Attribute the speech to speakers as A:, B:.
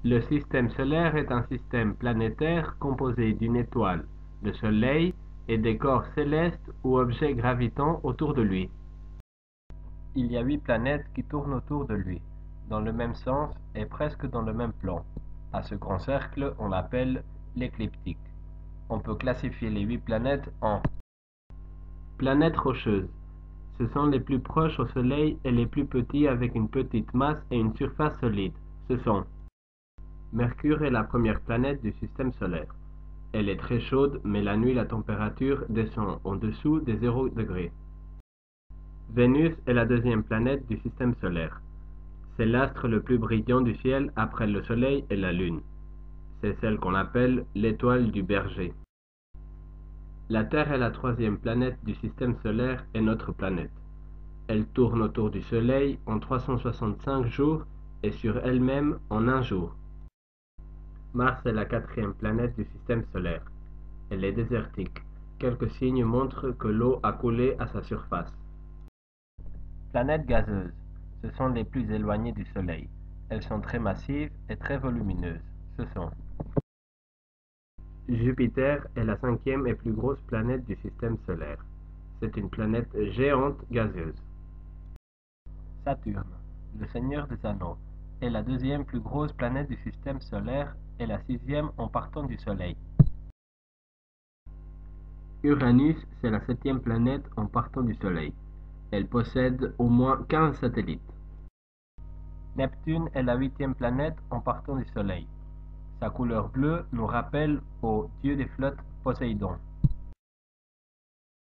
A: Le système solaire est un système planétaire composé d'une étoile, le Soleil, et des corps célestes ou objets gravitant autour de lui. Il y a 8 planètes qui tournent autour de lui, dans le même sens et presque dans le même plan. À ce grand cercle, on l'appelle l'écliptique. On peut classifier les 8 planètes en planètes rocheuses. Ce sont les plus proches au Soleil et les plus petits avec une petite masse et une surface solide. Ce sont Mercure est la première planète du système solaire. Elle est très chaude, mais la nuit la température descend en dessous des 0 degrés. Vénus est la deuxième planète du système solaire. C'est l'astre le plus brillant du ciel après le Soleil et la Lune. C'est celle qu'on appelle l'étoile du Berger. La Terre est la troisième planète du système solaire et notre planète. Elle tourne autour du Soleil en 365 jours et sur elle-même en un jour. Mars est la quatrième planète du système solaire. Elle est désertique. Quelques signes montrent que l'eau a coulé à sa surface. Planètes gazeuses. Ce sont les plus éloignées du Soleil. Elles sont très massives et très volumineuses. Ce sont Jupiter est la cinquième et plus grosse planète du système solaire. C'est une planète géante gazeuse. Saturne, le Seigneur des Anneaux, est la deuxième plus grosse planète du système solaire et la sixième en partant du Soleil. Uranus, c'est la septième planète en partant du Soleil. Elle possède au moins 15 satellites. Neptune est la huitième planète en partant du Soleil. Sa couleur bleue nous rappelle au dieu des flottes Poséidon.